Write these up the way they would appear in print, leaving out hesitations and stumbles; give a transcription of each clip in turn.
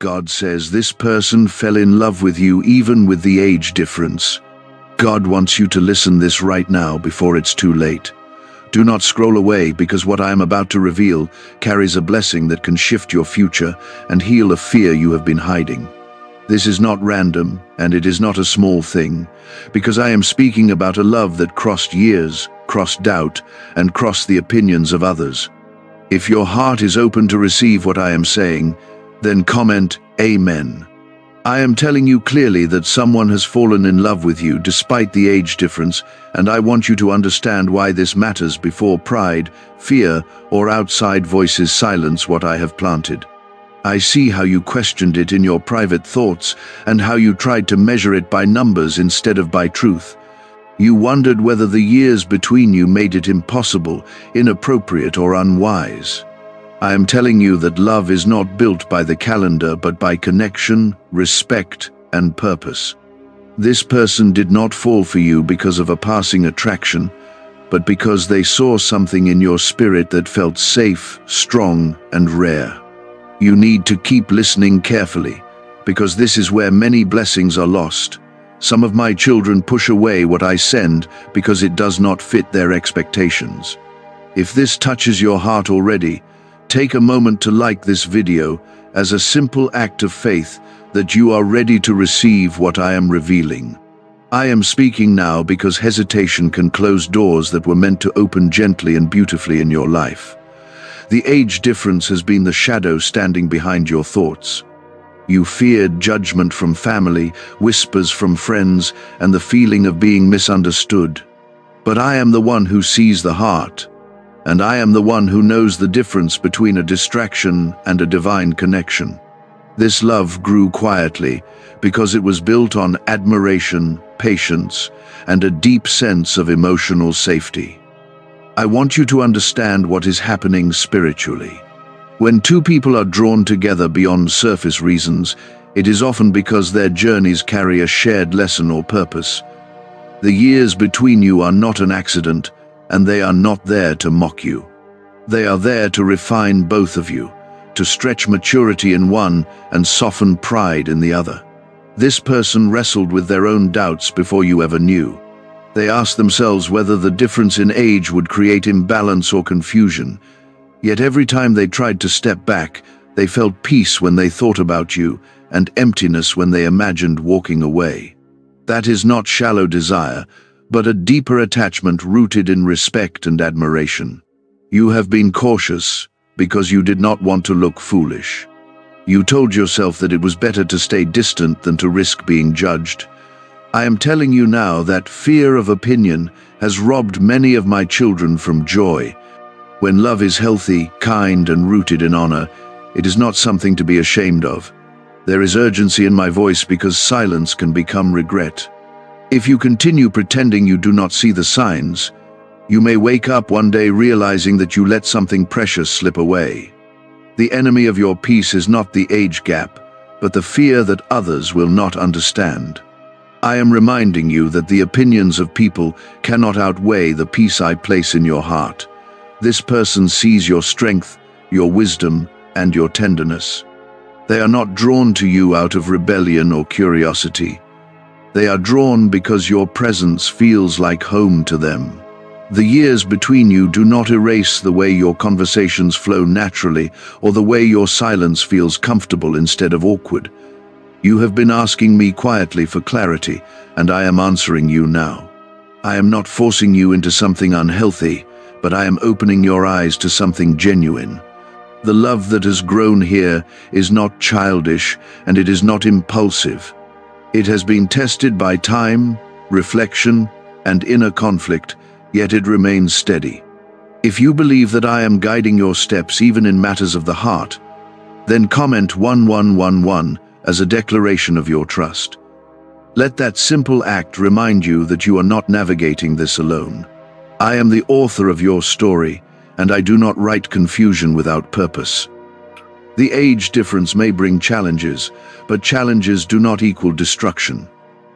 God says this person fell in love with you even with the age difference. God wants you to listen this right now before it's too late. Do not scroll away, because what I am about to reveal carries a blessing that can shift your future and heal a fear you have been hiding. This is not random, and it is not a small thing, because I am speaking about a love that crossed years, crossed doubt, and crossed the opinions of others. If your heart is open to receive what I am saying, then comment Amen. I am telling you clearly that someone has fallen in love with you despite the age difference, and I want you to understand why this matters before pride, fear, or outside voices silence what I have planted. I see how you questioned it in your private thoughts and how you tried to measure it by numbers instead of by truth. You wondered whether the years between you made it impossible, inappropriate, or unwise. I am telling you that love is not built by the calendar but by connection, respect, and purpose. This person did not fall for you because of a passing attraction, but because they saw something in your spirit that felt safe, strong, and rare. You need to keep listening carefully, because this is where many blessings are lost. Some of my children push away what I send because it does not fit their expectations. If this touches your heart already, take a moment to like this video as a simple act of faith that you are ready to receive what I am revealing. I am speaking now because hesitation can close doors that were meant to open gently and beautifully in your life. The age difference has been the shadow standing behind your thoughts. You feared judgment from family, whispers from friends, and the feeling of being misunderstood. But I am the one who sees the heart. And I am the one who knows the difference between a distraction and a divine connection. This love grew quietly because it was built on admiration, patience, and a deep sense of emotional safety. I want you to understand what is happening spiritually. When two people are drawn together beyond surface reasons, it is often because their journeys carry a shared lesson or purpose. The years between you are not an accident, and they are not there to mock you. They are there to refine both of you, to stretch maturity in one and soften pride in the other. This person wrestled with their own doubts before you ever knew. They asked themselves whether the difference in age would create imbalance or confusion. Yet every time they tried to step back, they felt peace when they thought about you and emptiness when they imagined walking away. That is not shallow desire, but a deeper attachment rooted in respect and admiration. You have been cautious because you did not want to look foolish. You told yourself that it was better to stay distant than to risk being judged. I am telling you now that fear of opinion has robbed many of my children from joy. When love is healthy, kind, and rooted in honor, it is not something to be ashamed of. There is urgency in my voice because silence can become regret. If you continue pretending you do not see the signs, you may wake up one day realizing that you let something precious slip away. The enemy of your peace is not the age gap, but the fear that others will not understand. I am reminding you that the opinions of people cannot outweigh the peace I place in your heart. This person sees your strength, your wisdom, and your tenderness. They are not drawn to you out of rebellion or curiosity. They are drawn because your presence feels like home to them. The years between you do not erase the way your conversations flow naturally or the way your silence feels comfortable instead of awkward. You have been asking me quietly for clarity, and I am answering you now. I am not forcing you into something unhealthy, but I am opening your eyes to something genuine. The love that has grown here is not childish, and it is not impulsive. It has been tested by time, reflection, and inner conflict, yet it remains steady. If you believe that I am guiding your steps even in matters of the heart, then comment 1111 as a declaration of your trust. Let that simple act remind you that you are not navigating this alone. I am the author of your story, and I do not write confusion without purpose. The age difference may bring challenges, but challenges do not equal destruction.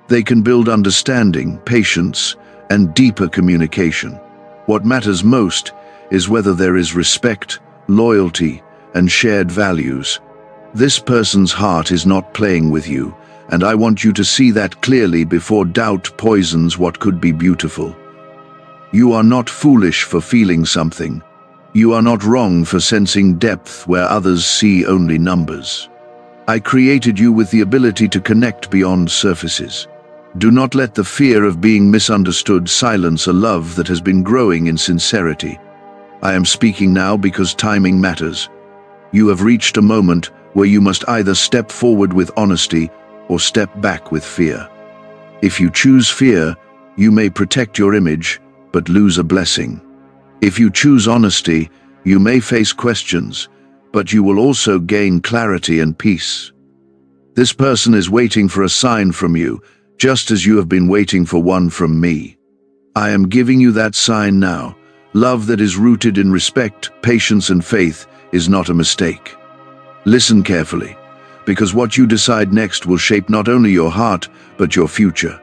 They can build understanding, patience, and deeper communication. What matters most is whether there is respect, loyalty, and shared values. This person's heart is not playing with you, and I want you to see that clearly before doubt poisons what could be beautiful. You are not foolish for feeling something. You are not wrong for sensing depth where others see only numbers. I created you with the ability to connect beyond surfaces. Do not let the fear of being misunderstood silence a love that has been growing in sincerity. I am speaking now because timing matters. You have reached a moment where you must either step forward with honesty or step back with fear. If you choose fear, you may protect your image, but lose a blessing. If you choose honesty, you may face questions, but you will also gain clarity and peace. This person is waiting for a sign from you, just as you have been waiting for one from me. I am giving you that sign now. Love that is rooted in respect, patience, and faith is not a mistake. Listen carefully, because what you decide next will shape not only your heart, but your future.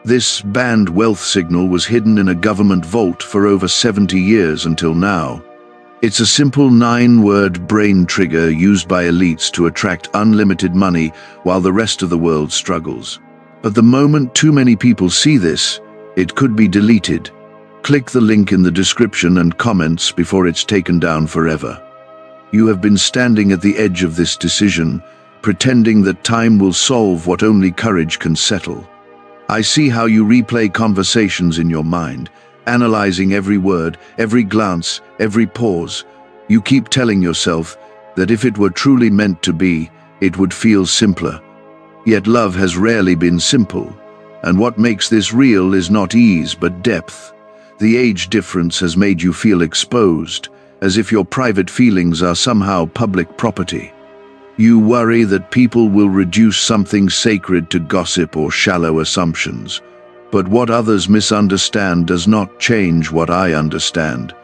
This banned wealth signal was hidden in a government vault for over 70 years until now. It's a simple 9-word brain trigger used by elites to attract unlimited money while the rest of the world struggles. But the moment too many people see this, it could be deleted. Click the link in the description and comments before it's taken down forever. You have been standing at the edge of this decision, pretending that time will solve what only courage can settle. I see how you replay conversations in your mind, analyzing every word, every glance, every pause. You keep telling yourself that if it were truly meant to be, it would feel simpler. Yet love has rarely been simple, and what makes this real is not ease but depth. The age difference has made you feel exposed, as if your private feelings are somehow public property. You worry that people will reduce something sacred to gossip or shallow assumptions. But what others misunderstand does not change what I understand.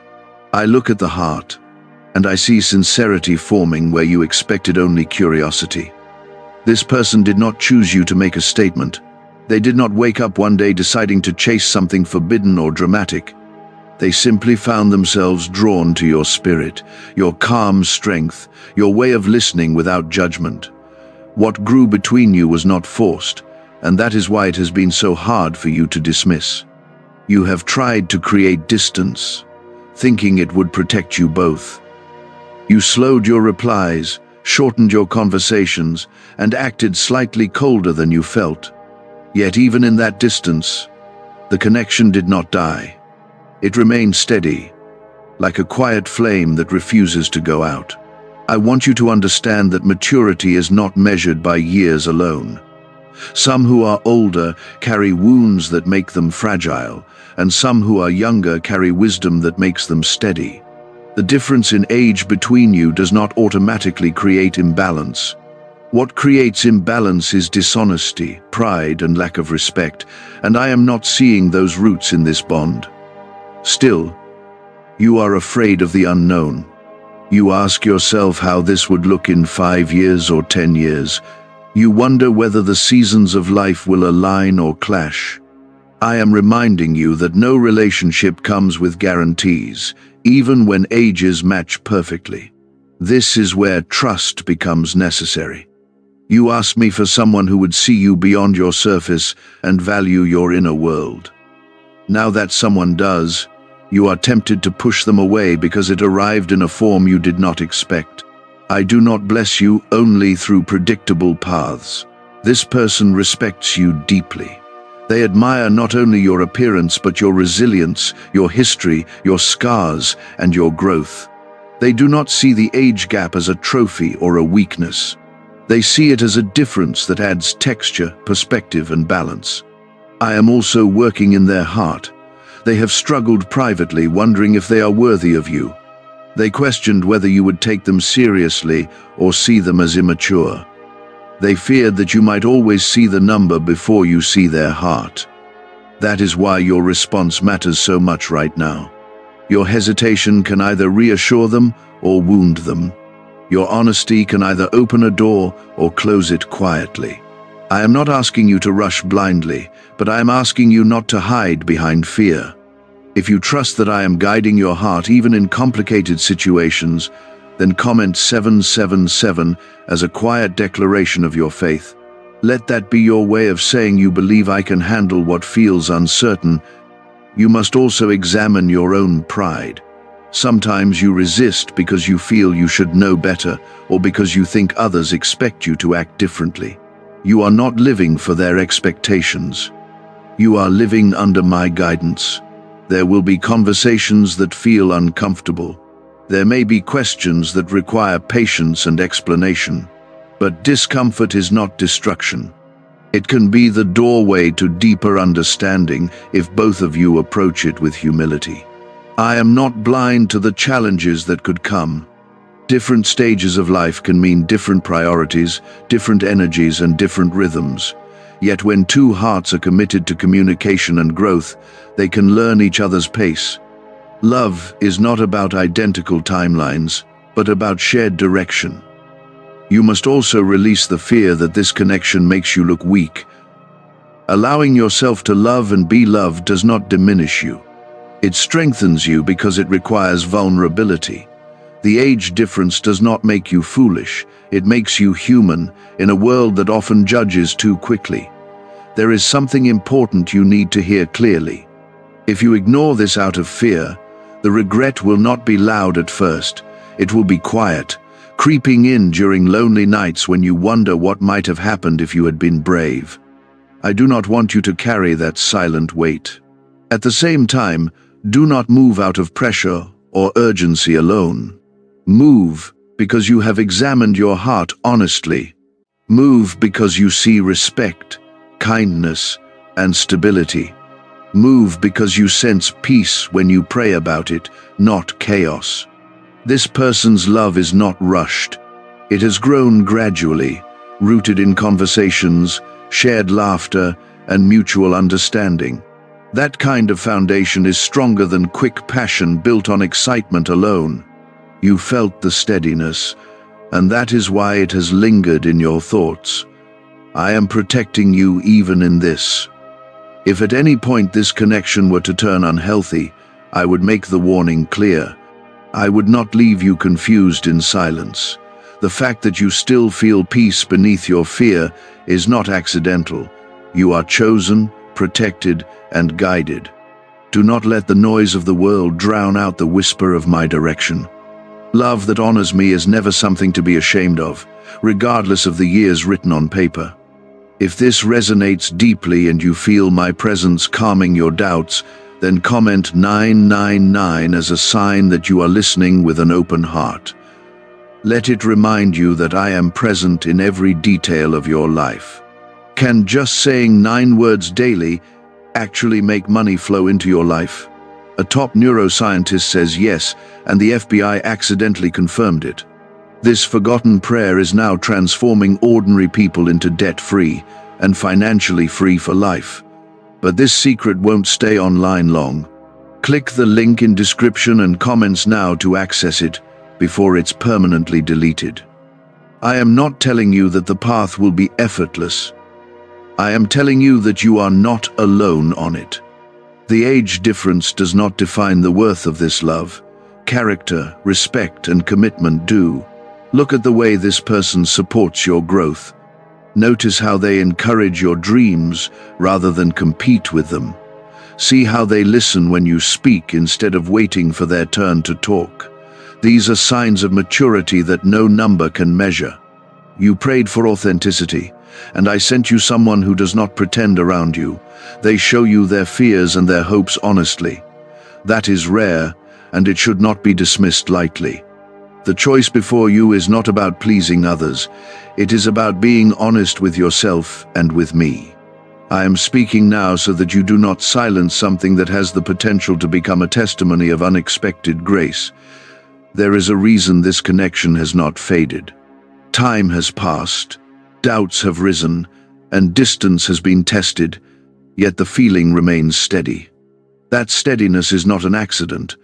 I look at the heart, and I see sincerity forming where you expected only curiosity. This person did not choose you to make a statement. They did not wake up one day deciding to chase something forbidden or dramatic. They simply found themselves drawn to your spirit, your calm strength, your way of listening without judgment. What grew between you was not forced, and that is why it has been so hard for you to dismiss. You have tried to create distance, thinking it would protect you both. You slowed your replies, shortened your conversations, and acted slightly colder than you felt. Yet even in that distance, the connection did not die. It remained steady, like a quiet flame that refuses to go out. I want you to understand that maturity is not measured by years alone. Some who are older carry wounds that make them fragile, and some who are younger carry wisdom that makes them steady. The difference in age between you does not automatically create imbalance. What creates imbalance is dishonesty, pride, and lack of respect, and I am not seeing those roots in this bond. Still, you are afraid of the unknown. You ask yourself how this would look in 5 years or 10 years. You wonder whether the seasons of life will align or clash. I am reminding you that no relationship comes with guarantees, even when ages match perfectly. This is where trust becomes necessary. You ask me for someone who would see you beyond your surface and value your inner world. Now that someone does, you are tempted to push them away because it arrived in a form you did not expect. I do not bless you only through predictable paths. This person respects you deeply. They admire not only your appearance but your resilience, your history, your scars, and your growth. They do not see the age gap as a trophy or a weakness. They see it as a difference that adds texture, perspective, and balance. I am also working in their heart. They have struggled privately, wondering if they are worthy of you. They questioned whether you would take them seriously or see them as immature. They feared that you might always see the number before you see their heart. That is why your response matters so much right now. Your hesitation can either reassure them or wound them. Your honesty can either open a door or close it quietly. I am not asking you to rush blindly, but I am asking you not to hide behind fear. If you trust that I am guiding your heart even in complicated situations, then comment 777 as a quiet declaration of your faith. Let that be your way of saying you believe I can handle what feels uncertain. You must also examine your own pride. Sometimes you resist because you feel you should know better, or because you think others expect you to act differently. You are not living for their expectations. You are living under my guidance. There will be conversations that feel uncomfortable. There may be questions that require patience and explanation. But discomfort is not destruction. It can be the doorway to deeper understanding if both of you approach it with humility. I am not blind to the challenges that could come. Different stages of life can mean different priorities, different energies, and different rhythms. Yet when two hearts are committed to communication and growth, they can learn each other's pace. Love is not about identical timelines, but about shared direction. You must also release the fear that this connection makes you look weak. Allowing yourself to love and be loved does not diminish you. It strengthens you because it requires vulnerability. The age difference does not make you foolish. It makes you human in a world that often judges too quickly. There is something important you need to hear clearly. If you ignore this out of fear, the regret will not be loud at first. It will be quiet, creeping in during lonely nights when you wonder what might have happened if you had been brave. I do not want you to carry that silent weight. At the same time, do not move out of pressure or urgency alone. Move because you have examined your heart honestly. Move because you see respect, kindness, and stability. Move because you sense peace when you pray about it, not chaos. This person's love is not rushed. It has grown gradually, rooted in conversations, shared laughter, and mutual understanding. That kind of foundation is stronger than quick passion built on excitement alone. You felt the steadiness, and that is why it has lingered in your thoughts. I am protecting you even in this. If at any point this connection were to turn unhealthy, I would make the warning clear. I would not leave you confused in silence. The fact that you still feel peace beneath your fear is not accidental. You are chosen, protected, and guided. Do not let the noise of the world drown out the whisper of my direction. Love that honors me is never something to be ashamed of, regardless of the years written on paper. If this resonates deeply and you feel my presence calming your doubts, then comment 999 as a sign that you are listening with an open heart. Let it remind you that I am present in every detail of your life. Can just saying 9 words daily actually make money flow into your life? A top neuroscientist says yes, and the FBI accidentally confirmed it. This forgotten prayer is now transforming ordinary people into debt-free and financially free for life. But this secret won't stay online long. Click the link in description and comments now to access it before it's permanently deleted. I am not telling you that the path will be effortless. I am telling you that you are not alone on it. The age difference does not define the worth of this love. Character, respect, and commitment do. Look at the way this person supports your growth. Notice how they encourage your dreams rather than compete with them. See how they listen when you speak instead of waiting for their turn to talk. These are signs of maturity that no number can measure. You prayed for authenticity, and I sent you someone who does not pretend around you. They show you their fears and their hopes honestly. That is rare, and it should not be dismissed lightly. The choice before you is not about pleasing others. It is about being honest with yourself and with me. I am speaking now so that you do not silence something that has the potential to become a testimony of unexpected grace. There is a reason this connection has not faded. Time has passed, doubts have risen, and distance has been tested, yet the feeling remains steady. That steadiness is not an accident.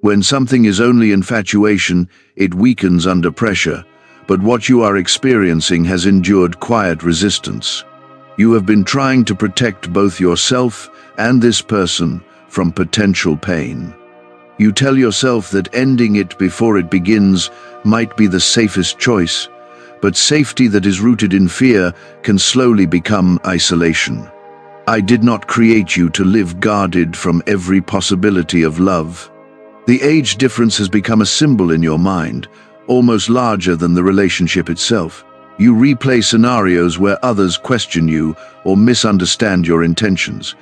When something is only infatuation, it weakens under pressure, but what you are experiencing has endured quiet resistance. You have been trying to protect both yourself and this person from potential pain. You tell yourself that ending it before it begins might be the safest choice, but safety that is rooted in fear can slowly become isolation. I did not create you to live guarded from every possibility of love. The age difference has become a symbol in your mind, almost larger than the relationship itself. You replay scenarios where others question you or misunderstand your intentions.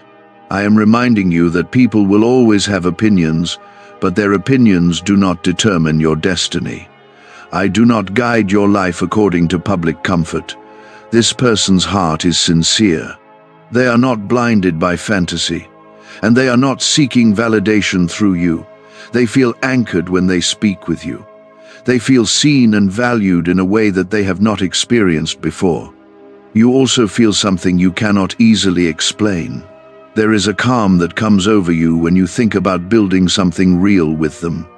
I am reminding you that people will always have opinions, but their opinions do not determine your destiny. I do not guide your life according to public comfort. This person's heart is sincere. They are not blinded by fantasy, and they are not seeking validation through you. They feel anchored when they speak with you. They feel seen and valued in a way that they have not experienced before. You also feel something you cannot easily explain. There is a calm that comes over you when you think about building something real with them.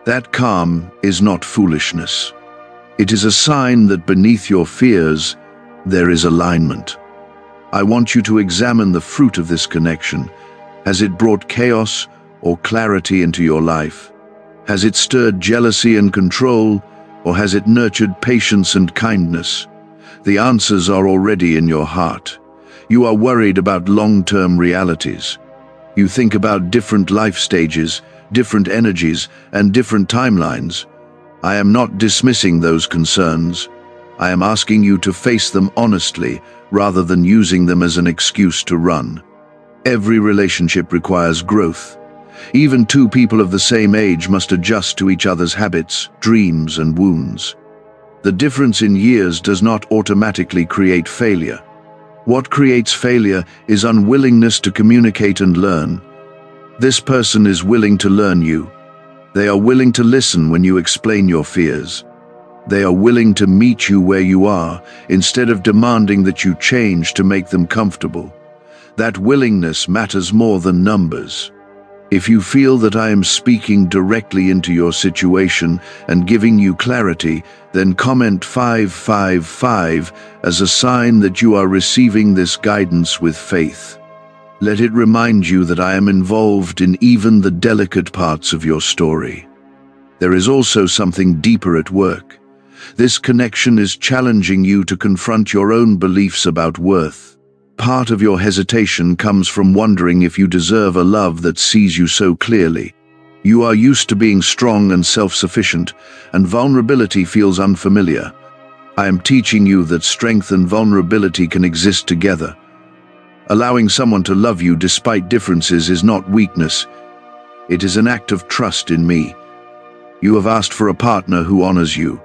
That calm is not foolishness. It is a sign that beneath your fears, there is alignment. I want you to examine the fruit of this connection. Has it brought chaos or clarity into your life? Has it stirred jealousy and control, or has it nurtured patience and kindness? The answers are already in your heart. You are worried about long-term realities. You think about different life stages, different energies, and different timelines. I am not dismissing those concerns. I am asking you to face them honestly, rather than using them as an excuse to run. Every relationship requires growth. Even two people of the same age must adjust to each other's habits, dreams, and wounds. The difference in years does not automatically create failure. What creates failure is unwillingness to communicate and learn. This person is willing to learn you. They are willing to listen when you explain your fears. They are willing to meet you where you are, instead of demanding that you change to make them comfortable. That willingness matters more than numbers. If you feel that I am speaking directly into your situation and giving you clarity, then comment 555 as a sign that you are receiving this guidance with faith. Let it remind you that I am involved in even the delicate parts of your story. There is also something deeper at work. This connection is challenging you to confront your own beliefs about worth. Part of your hesitation comes from wondering if you deserve a love that sees you so clearly. You are used to being strong and self-sufficient, and vulnerability feels unfamiliar. I am teaching you that strength and vulnerability can exist together. Allowing someone to love you despite differences is not weakness. It is an act of trust in me. You have asked for a partner who honors you.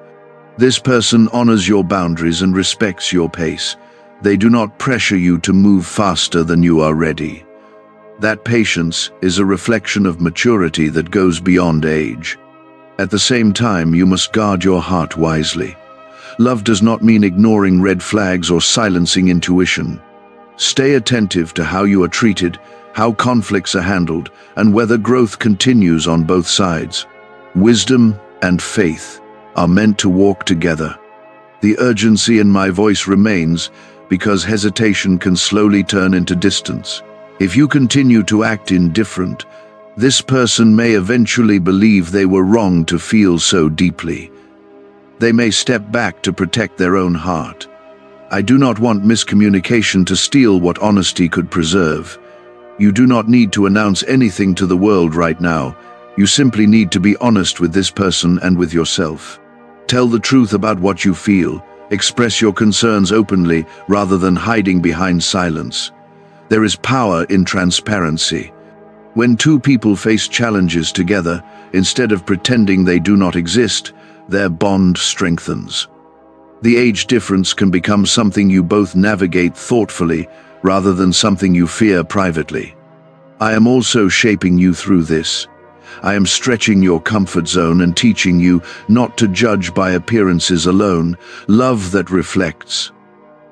This person honors your boundaries and respects your pace. They do not pressure you to move faster than you are ready. That patience is a reflection of maturity that goes beyond age. At the same time, you must guard your heart wisely. Love does not mean ignoring red flags or silencing intuition. Stay attentive to how you are treated, how conflicts are handled, and whether growth continues on both sides. Wisdom and faith are meant to walk together. The urgency in my voice remains, because hesitation can slowly turn into distance. If you continue to act indifferent, this person may eventually believe they were wrong to feel so deeply. They may step back to protect their own heart. I do not want miscommunication to steal what honesty could preserve. You do not need to announce anything to the world right now. You simply need to be honest with this person and with yourself. Tell the truth about what you feel. Express your concerns openly rather than hiding behind silence. There is power in transparency. When two people face challenges together, instead of pretending they do not exist, their bond strengthens. The age difference can become something you both navigate thoughtfully rather than something you fear privately. I am also shaping you through this. I am stretching your comfort zone and teaching you not to judge by appearances alone, love that reflects.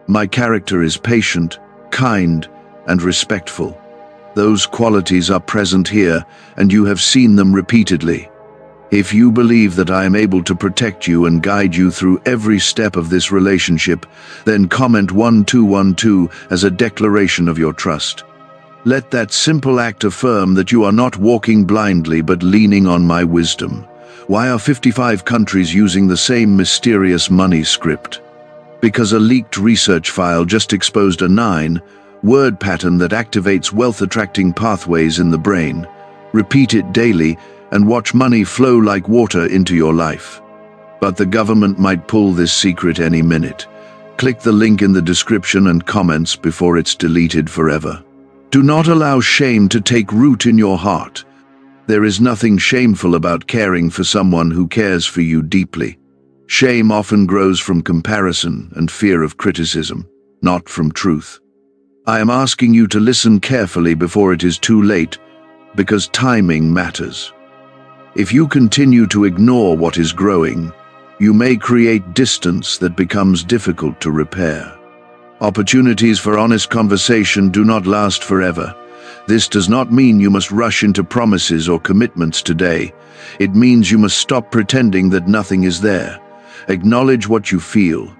My character is patient, kind, and respectful. Those qualities are present here, and you have seen them repeatedly. If you believe that I am able to protect you and guide you through every step of this relationship, then comment 1212 as a declaration of your trust. Let that simple act affirm that you are not walking blindly but leaning on my wisdom. Why are 55 countries using the same mysterious money script? Because a leaked research file just exposed a 9-word pattern that activates wealth-attracting pathways in the brain. Repeat it daily and watch money flow like water into your life. But the government might pull this secret any minute. Click the link in the description and comments before it's deleted forever. Do not allow shame to take root in your heart. There is nothing shameful about caring for someone who cares for you deeply. Shame often grows from comparison and fear of criticism, not from truth. I am asking you to listen carefully before it is too late, because timing matters. If you continue to ignore what is growing, you may create distance that becomes difficult to repair. Opportunities for honest conversation do not last forever. This does not mean you must rush into promises or commitments today. It means you must stop pretending that nothing is there. Acknowledge what you feel.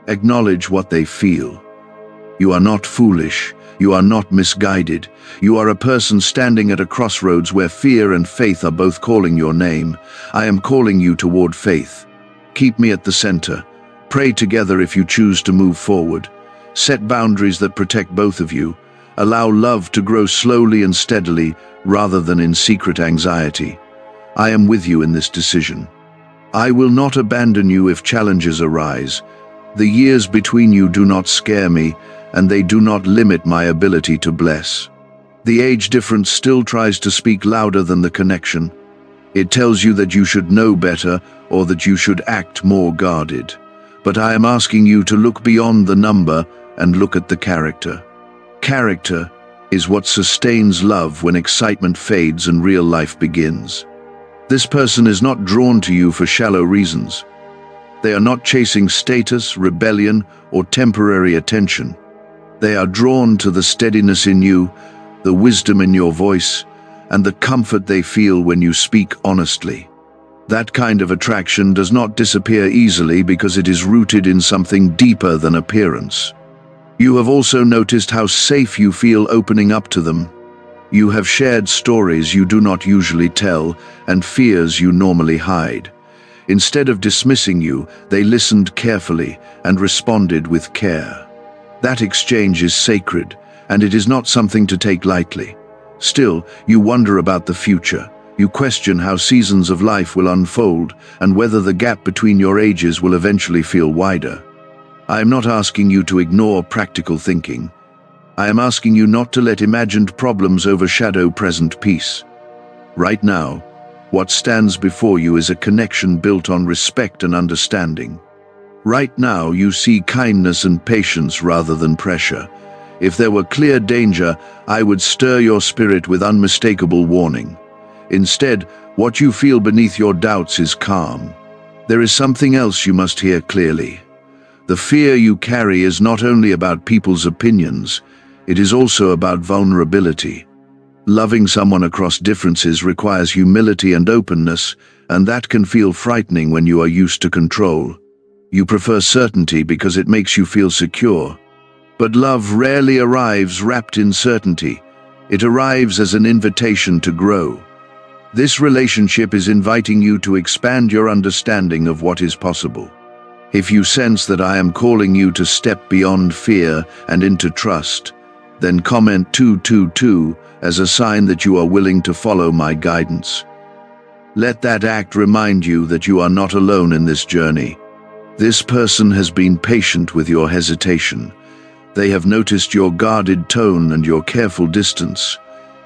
Acknowledge what they feel. You are not foolish. You are not misguided. You are a person standing at a crossroads where fear and faith are both calling your name. I am calling you toward faith. Keep me at the center. Pray together if you choose to move forward. Set boundaries that protect both of you. Allow love to grow slowly and steadily rather than in secret anxiety. I am with you in this decision. I will not abandon you if challenges arise. The years between you do not scare me, and they do not limit my ability to bless. The age difference still tries to speak louder than the connection. It tells you that you should know better or that you should act more guarded. But I am asking you to look beyond the number and look at the character. Character is what sustains love when excitement fades and real life begins. This person is not drawn to you for shallow reasons. They are not chasing status, rebellion, or temporary attention. They are drawn to the steadiness in you, the wisdom in your voice, and the comfort they feel when you speak honestly. That kind of attraction does not disappear easily because it is rooted in something deeper than appearance. You have also noticed how safe you feel opening up to them. You have shared stories you do not usually tell and fears you normally hide. Instead of dismissing you, they listened carefully and responded with care. That exchange is sacred, and it is not something to take lightly. Still, you wonder about the future. You question how seasons of life will unfold and whether the gap between your ages will eventually feel wider. I am not asking you to ignore practical thinking. I am asking you not to let imagined problems overshadow present peace. Right now, what stands before you is a connection built on respect and understanding. Right now, you see kindness and patience rather than pressure. If there were clear danger, I would stir your spirit with unmistakable warning. Instead, what you feel beneath your doubts is calm. There is something else you must hear clearly. The fear you carry is not only about people's opinions, it is also about vulnerability. Loving someone across differences requires humility and openness, and that can feel frightening when you are used to control. You prefer certainty because it makes you feel secure. But love rarely arrives wrapped in certainty. It arrives as an invitation to grow. This relationship is inviting you to expand your understanding of what is possible. If you sense that I am calling you to step beyond fear and into trust, then comment 222 as a sign that you are willing to follow my guidance. Let that act remind you that you are not alone in this journey. This person has been patient with your hesitation. They have noticed your guarded tone and your careful distance,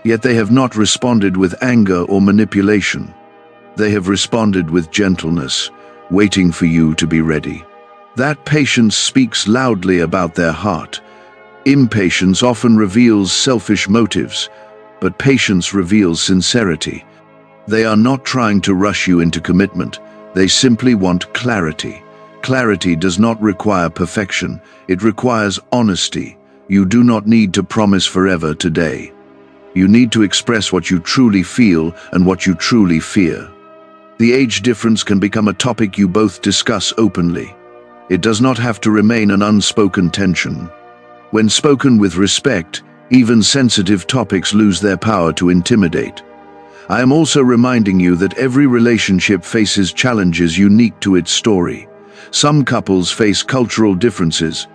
yet they have not responded with anger or manipulation. They have responded with gentleness, waiting for you to be ready. That patience speaks loudly about their heart. Impatience often reveals selfish motives, but patience reveals sincerity. They are not trying to rush you into commitment. They simply want clarity. Clarity does not require perfection. It requires honesty. You do not need to promise forever today. You need to express what you truly feel and what you truly fear. The age difference can become a topic you both discuss openly. It does not have to remain an unspoken tension. When spoken with respect, Even sensitive topics lose their power to intimidate. I am also reminding you that every relationship faces challenges unique to its story. Some couples face cultural differences.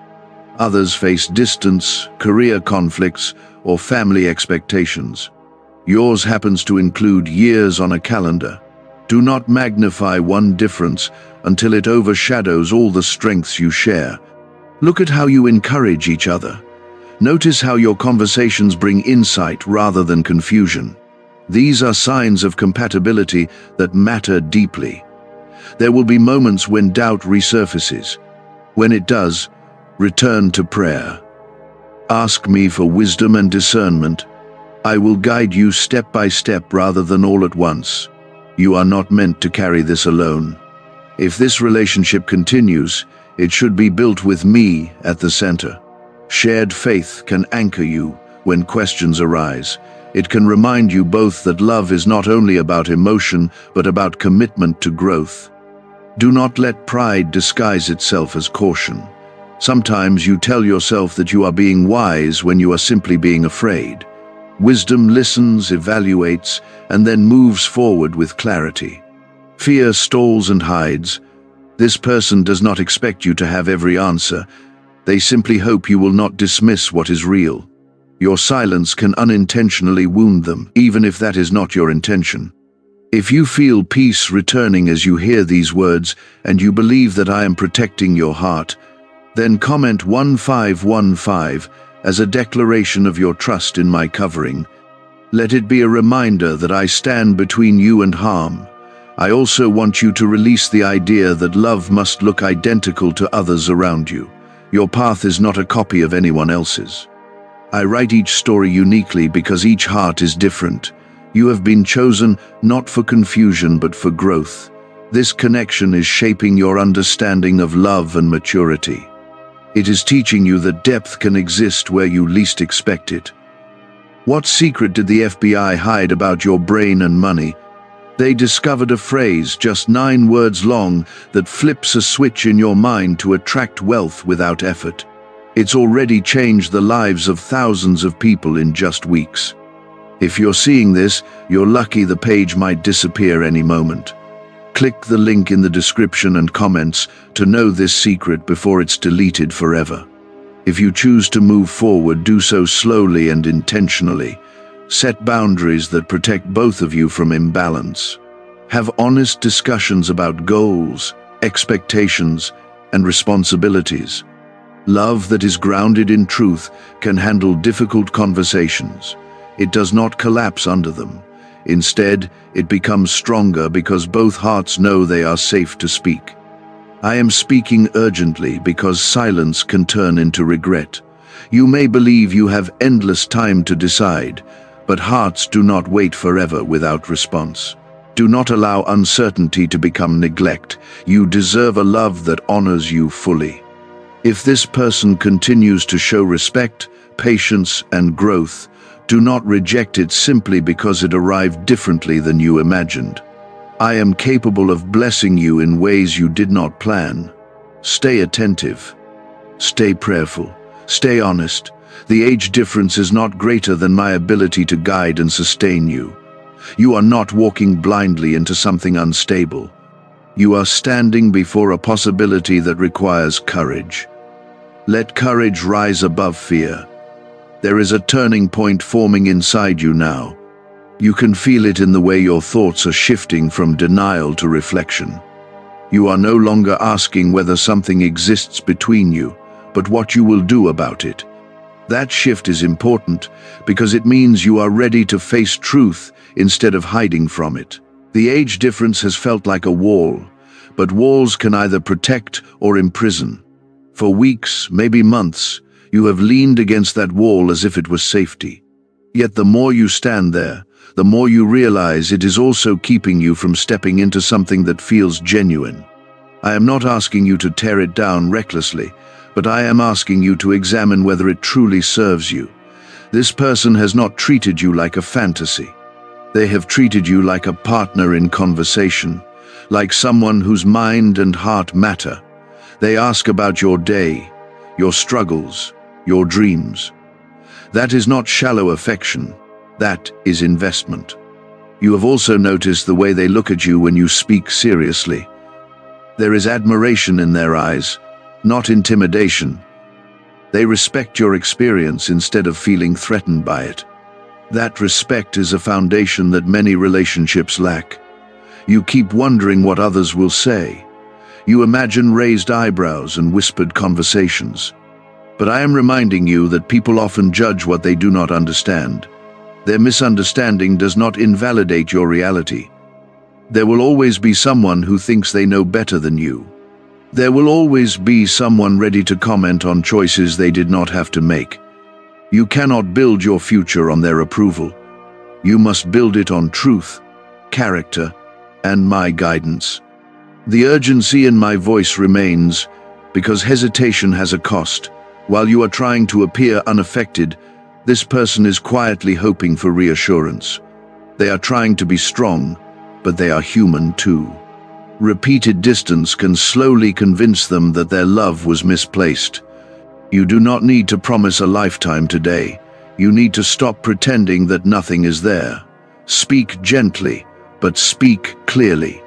Others face distance, career conflicts, or family expectations. Yours happens to include years on a calendar. Do not magnify one difference until it overshadows all the strengths you share. Look at how you encourage each other. Notice how your conversations bring insight rather than confusion. These are signs of compatibility that matter deeply. There will be moments when doubt resurfaces. When it does, return to prayer. Ask me for wisdom and discernment. I will guide you step by step rather than all at once. You are not meant to carry this alone. If this relationship continues, it should be built with me at the center. Shared faith can anchor you when questions arise. It can remind you both that love is not only about emotion, but about commitment to growth. Do not let pride disguise itself as caution. Sometimes you tell yourself that you are being wise when you are simply being afraid. Wisdom listens, evaluates, and then moves forward with clarity. Fear stalls and hides. This person does not expect you to have every answer. They simply hope you will not dismiss what is real. Your silence can unintentionally wound them, even if that is not your intention. If you feel peace returning as you hear these words, and you believe that I am protecting your heart, then comment 1515 as a declaration of your trust in my covering. Let it be a reminder that I stand between you and harm. I also want you to release the idea that love must look identical to others around you. Your path is not a copy of anyone else's. I write each story uniquely because each heart is different. You have been chosen not for confusion but for growth. This connection is shaping your understanding of love and maturity. It is teaching you that depth can exist where you least expect it. What secret did the FBI hide about your brain and money? They discovered a phrase just 9 words long that flips a switch in your mind to attract wealth without effort. It's already changed the lives of thousands of people in just weeks. If you're seeing this, you're lucky. The page might disappear any moment. Click the link in the description and comments to know this secret before it's deleted forever. If you choose to move forward, do so slowly and intentionally. Set boundaries that protect both of you from imbalance. Have honest discussions about goals, expectations, and responsibilities. Love that is grounded in truth can handle difficult conversations. It does not collapse under them. Instead, it becomes stronger because both hearts know they are safe to speak. I am speaking urgently because silence can turn into regret. You may believe you have endless time to decide, but hearts do not wait forever without response. Do not allow uncertainty to become neglect. You deserve a love that honors you fully. If this person continues to show respect, patience, and growth, do not reject it simply because it arrived differently than you imagined. I am capable of blessing you in ways you did not plan. Stay attentive. Stay prayerful. Stay honest. The age difference is not greater than my ability to guide and sustain you. You are not walking blindly into something unstable. You are standing before a possibility that requires courage. Let courage rise above fear. There is a turning point forming inside you now. You can feel it in the way your thoughts are shifting from denial to reflection. You are no longer asking whether something exists between you, but what you will do about it. That shift is important because it means you are ready to face truth instead of hiding from it. The age difference has felt like a wall, but walls can either protect or imprison. For weeks, maybe months, you have leaned against that wall as if it was safety. Yet the more you stand there, the more you realize it is also keeping you from stepping into something that feels genuine. I am not asking you to tear it down recklessly, but I am asking you to examine whether it truly serves you. This person has not treated you like a fantasy. They have treated you like a partner in conversation, like someone whose mind and heart matter. They ask about your day, your struggles, your dreams. That is not shallow affection. That is investment. You have also noticed the way they look at you when you speak seriously. There is admiration in their eyes, not intimidation. They respect your experience instead of feeling threatened by it. That respect is a foundation that many relationships lack. You keep wondering what others will say. You imagine raised eyebrows and whispered conversations. But I am reminding you that people often judge what they do not understand. Their misunderstanding does not invalidate your reality. There will always be someone who thinks they know better than you. There will always be someone ready to comment on choices they did not have to make. You cannot build your future on their approval. You must build it on truth, character, and my guidance. The urgency in my voice remains because hesitation has a cost. While you are trying to appear unaffected, this person is quietly hoping for reassurance. They are trying to be strong, but they are human too. Repeated distance can slowly convince them that their love was misplaced. You do not need to promise a lifetime today. You need to stop pretending that nothing is there. Speak gently, but speak clearly.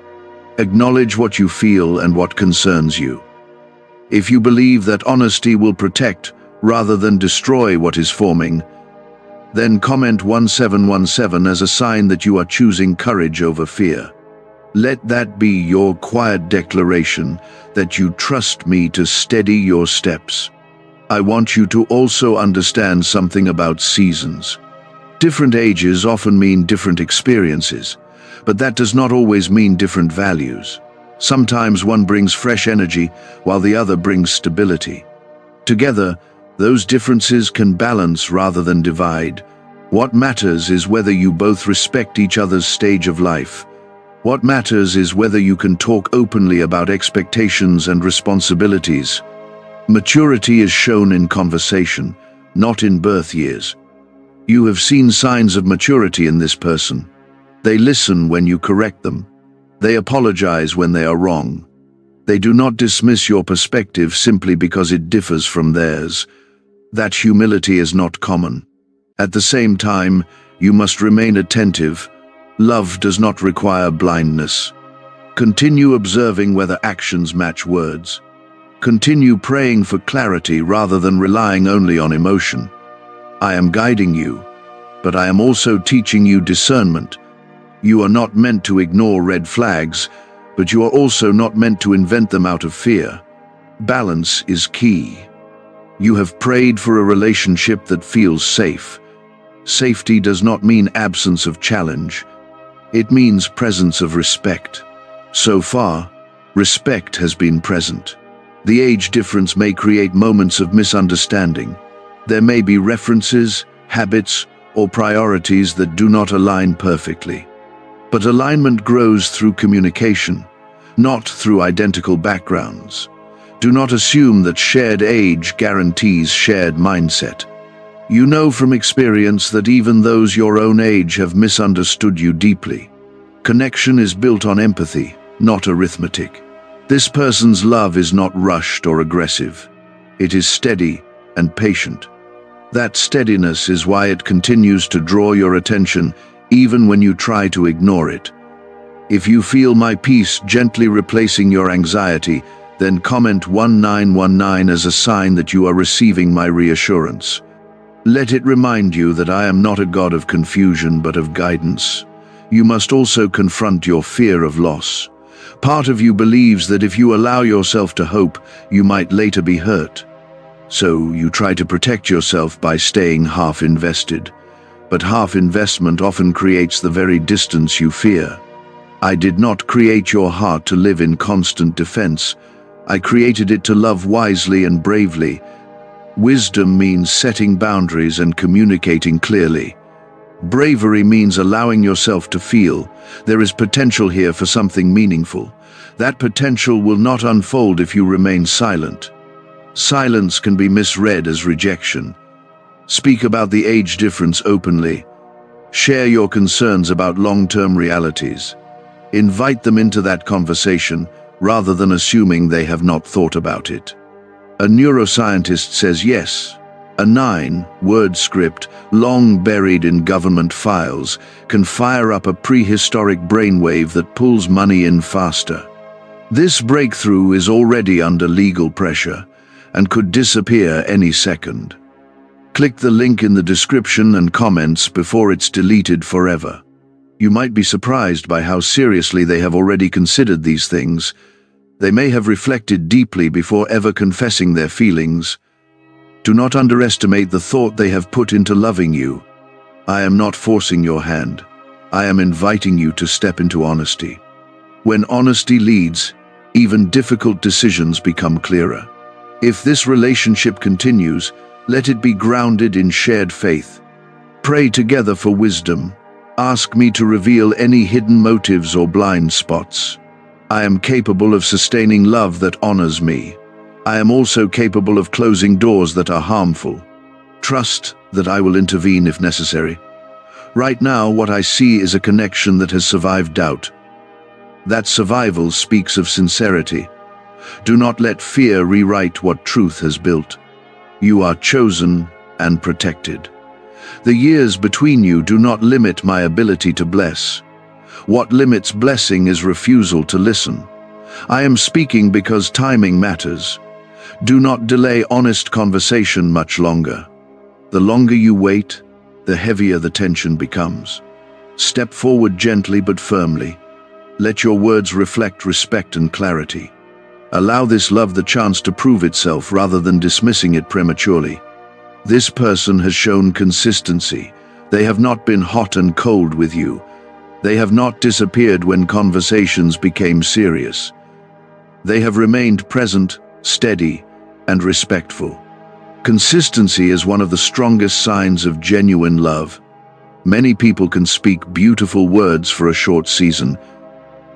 Acknowledge what you feel and what concerns you. If you believe that honesty will protect rather than destroy what is forming, then comment 1717 as a sign that you are choosing courage over fear. Let that be your quiet declaration that you trust me to steady your steps. I want you to also understand something about seasons. Different ages often mean different experiences, but that does not always mean different values. Sometimes one brings fresh energy while the other brings stability. Together, those differences can balance rather than divide. What matters is whether you both respect each other's stage of life. What matters is whether you can talk openly about expectations and responsibilities. Maturity is shown in conversation, not in birth years. You have seen signs of maturity in this person. They listen when you correct them. They apologize when they are wrong. They do not dismiss your perspective simply because it differs from theirs. That humility is not common. At the same time, you must remain attentive. Love does not require blindness. Continue observing whether actions match words. Continue praying for clarity rather than relying only on emotion. I am guiding you, but I am also teaching you discernment. You are not meant to ignore red flags, but you are also not meant to invent them out of fear. Balance is key. You have prayed for a relationship that feels safe. Safety does not mean absence of challenge. It means presence of respect. So far, respect has been present. The age difference may create moments of misunderstanding. There may be references, habits, or priorities that do not align perfectly. But alignment grows through communication, not through identical backgrounds. Do not assume that shared age guarantees shared mindset. You know from experience that even those your own age have misunderstood you deeply. Connection is built on empathy, not arithmetic. This person's love is not rushed or aggressive. It is steady and patient. That steadiness is why it continues to draw your attention even when you try to ignore it. If you feel my peace gently replacing your anxiety, then comment 1919 as a sign that you are receiving my reassurance. Let it remind you that I am not a God of confusion but of guidance. You must also confront your fear of loss. Part of you believes that if you allow yourself to hope, you might later be hurt. So you try to protect yourself by staying half invested. But half investment often creates the very distance you fear. I did not create your heart to live in constant defense. I created it to love wisely and bravely. Wisdom means setting boundaries and communicating clearly. Bravery means allowing yourself to feel. There is potential here for something meaningful. That potential will not unfold if you remain silent. Silence can be misread as rejection. Speak about the age difference openly. Share your concerns about long-term realities. Invite them into that conversation rather than assuming they have not thought about it. A neuroscientist says yes. A 9-word script, long buried in government files, can fire up a prehistoric brainwave that pulls money in faster. This breakthrough is already under legal pressure and could disappear any second. Click the link in the description and comments before it's deleted forever. You might be surprised by how seriously they have already considered these things. They may have reflected deeply before ever confessing their feelings. Do not underestimate the thought they have put into loving you. I am not forcing your hand. I am inviting you to step into honesty. When honesty leads, even difficult decisions become clearer. If this relationship continues, let it be grounded in shared faith. Pray together for wisdom. Ask me to reveal any hidden motives or blind spots. I am capable of sustaining love that honors me. I am also capable of closing doors that are harmful. Trust that I will intervene if necessary. Right now, what I see is a connection that has survived doubt. That survival speaks of sincerity. Do not let fear rewrite what truth has built. You are chosen and protected. The years between you do not limit my ability to bless. What limits blessing is refusal to listen. I am speaking because timing matters. Do not delay honest conversation much longer. The longer you wait, the heavier the tension becomes. Step forward gently but firmly. Let your words reflect respect and clarity. Allow this love the chance to prove itself rather than dismissing it prematurely. This person has shown consistency. They have not been hot and cold with you. They have not disappeared when conversations became serious. They have remained present, steady, and respectful. Consistency is one of the strongest signs of genuine love. Many people can speak beautiful words for a short season.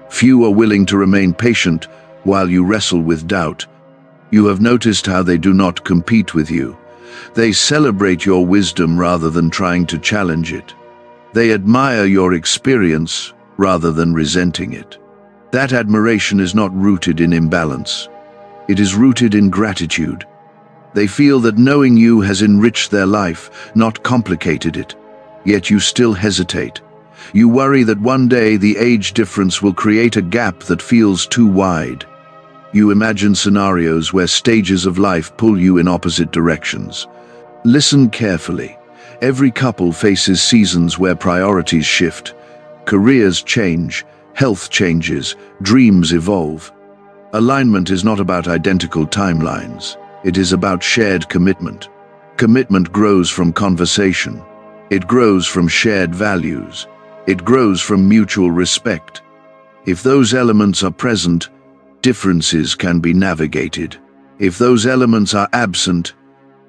Few are willing to remain patient while you wrestle with doubt. You have noticed how they do not compete with you. They celebrate your wisdom rather than trying to challenge it. They admire your experience rather than resenting it. That admiration is not rooted in imbalance. It is rooted in gratitude. They feel that knowing you has enriched their life, not complicated it. Yet you still hesitate. You worry that one day the age difference will create a gap that feels too wide. You imagine scenarios where stages of life pull you in opposite directions. Listen carefully. Every couple faces seasons where priorities shift. Careers change, health changes, dreams evolve. Alignment is not about identical timelines. It is about shared commitment. Commitment grows from conversation. It grows from shared values. It grows from mutual respect. If those elements are present, differences can be navigated. If those elements are absent,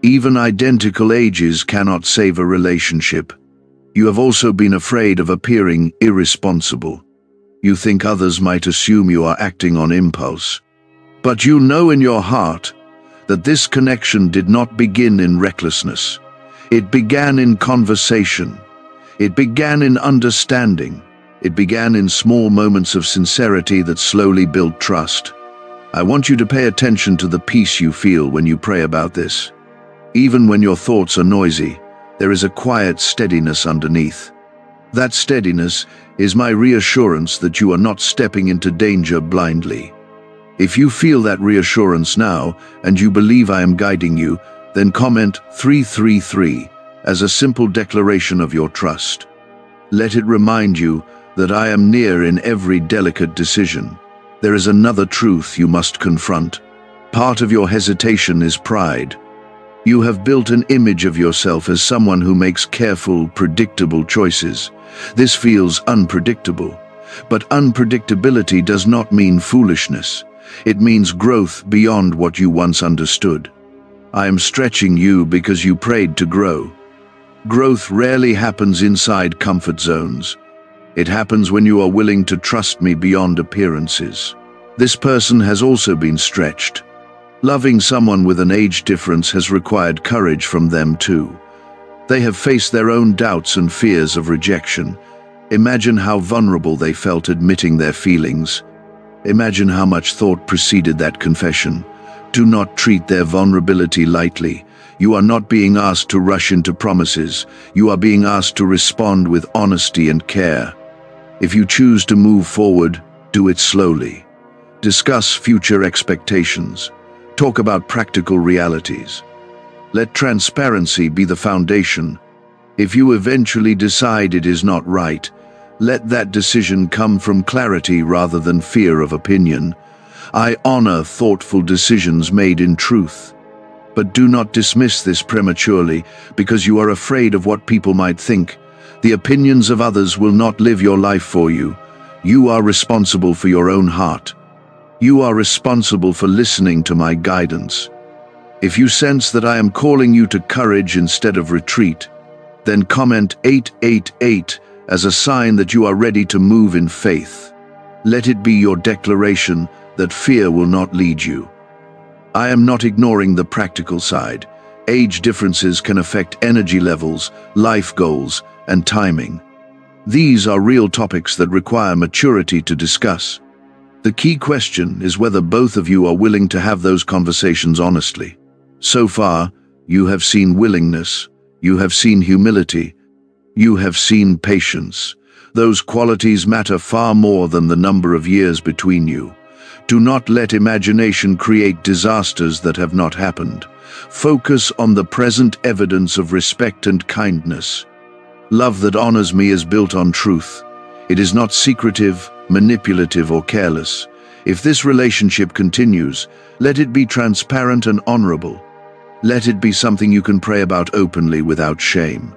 even identical ages cannot save a relationship. You have also been afraid of appearing irresponsible. You think others might assume you are acting on impulse. But you know in your heart that this connection did not begin in recklessness. It began in conversation. It began in understanding. It began in small moments of sincerity that slowly built trust. I want you to pay attention to the peace you feel when you pray about this. Even when your thoughts are noisy, there is a quiet steadiness underneath. That steadiness is my reassurance that you are not stepping into danger blindly. If you feel that reassurance now, and you believe I am guiding you, then comment 333 as a simple declaration of your trust. Let it remind you that I am near in every delicate decision. There is another truth you must confront. Part of your hesitation is pride. You have built an image of yourself as someone who makes careful, predictable choices. This feels unpredictable. But unpredictability does not mean foolishness. It means growth beyond what you once understood. I am stretching you because you prayed to grow. Growth rarely happens inside comfort zones. It happens when you are willing to trust me beyond appearances. This person has also been stretched. Loving someone with an age difference has required courage from them too. They have faced their own doubts and fears of rejection. Imagine how vulnerable they felt admitting their feelings. Imagine how much thought preceded that confession. Do not treat their vulnerability lightly. You are not being asked to rush into promises. You are being asked to respond with honesty and care. If you choose to move forward, do it slowly. Discuss future expectations. Talk about practical realities. Let transparency be the foundation. If you eventually decide it is not right, let that decision come from clarity rather than fear of opinion. I honor thoughtful decisions made in truth. But do not dismiss this prematurely because you are afraid of what people might think. The opinions of others will not live your life for you. You are responsible for your own heart. You are responsible for listening to my guidance. If you sense that I am calling you to courage instead of retreat, then comment 888 as a sign that you are ready to move in faith. Let it be your declaration that fear will not lead you. I am not ignoring the practical side. Age differences can affect energy levels, life goals, and timing. These are real topics that require maturity to discuss. The key question is whether both of you are willing to have those conversations honestly. So far, you have seen willingness, you have seen humility, you have seen patience. Those qualities matter far more than the number of years between you. Do not let imagination create disasters that have not happened. Focus on the present evidence of respect and kindness. Love that honors me is built on truth. It is not secretive, manipulative, or careless. If this relationship continues, let it be transparent and honorable. Let it be something you can pray about openly without shame.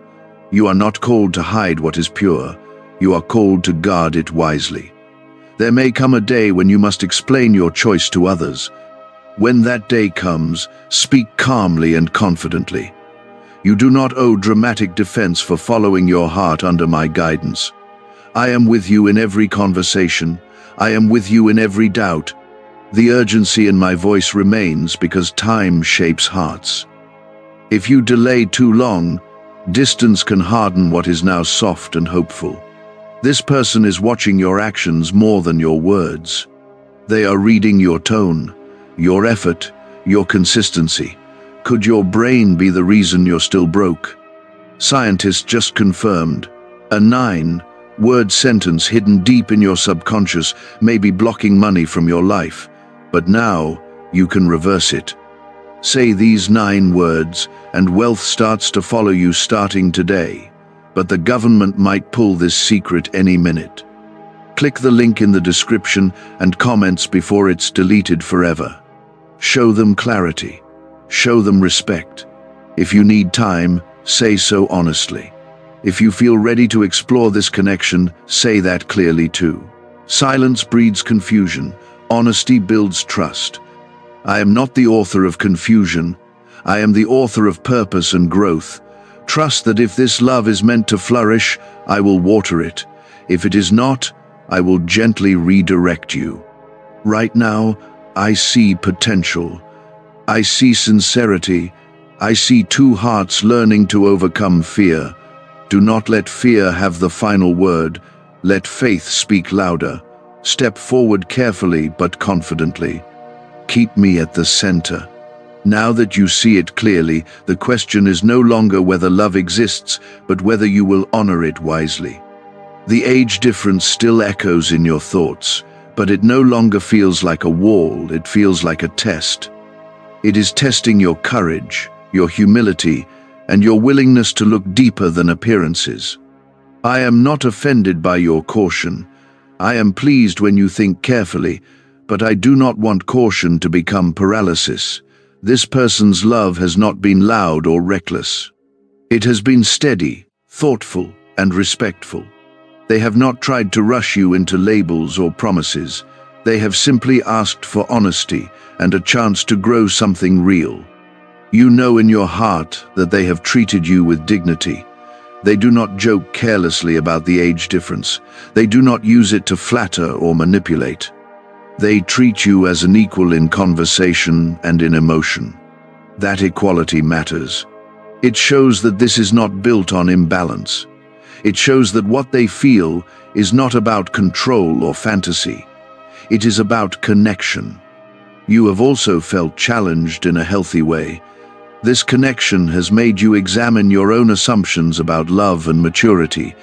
You are not called to hide what is pure. You are called to guard it wisely. There may come a day when you must explain your choice to others. When that day comes, speak calmly and confidently. You do not owe dramatic defense for following your heart under my guidance. I am with you in every conversation. I am with you in every doubt. The urgency in my voice remains because time shapes hearts. If you delay too long, distance can harden what is now soft and hopeful. This person is watching your actions more than your words. They are reading your tone, your effort, your consistency. Could your brain be the reason you're still broke? Scientists just confirmed a 9-word sentence hidden deep in your subconscious may be blocking money from your life, but now you can reverse it. Say these 9 words and wealth starts to follow you starting today. But the government might pull this secret any minute. Click the link in the description and comments before it's deleted forever. Show them clarity. Show them respect. If you need time, say so honestly. If you feel ready to explore this connection, say that clearly too. Silence breeds confusion. Honesty builds trust. I am not the author of confusion. I am the author of purpose and growth. Trust that if this love is meant to flourish, I will water it. If it is not, I will gently redirect you. Right now, I see potential. I see sincerity. I see 2 hearts learning to overcome fear. Do not let fear have the final word. Let faith speak louder. Step forward carefully but confidently. Keep me at the center. Now that you see it clearly, the question is no longer whether love exists, but whether you will honor it wisely. The age difference still echoes in your thoughts, but it no longer feels like a wall, it feels like a test. It is testing your courage, your humility, and your willingness to look deeper than appearances. I am not offended by your caution. I am pleased when you think carefully, but I do not want caution to become paralysis. This person's love has not been loud or reckless. It has been steady, thoughtful, and respectful. They have not tried to rush you into labels or promises. They have simply asked for honesty and a chance to grow something real. You know in your heart that they have treated you with dignity. They do not joke carelessly about the age difference. They do not use it to flatter or manipulate. They treat you as an equal in conversation and in emotion. That equality matters. It shows that this is not built on imbalance. It shows that what they feel is not about control or fantasy. It is about connection. You have also felt challenged in a healthy way. This connection has made you examine your own assumptions about love and maturity.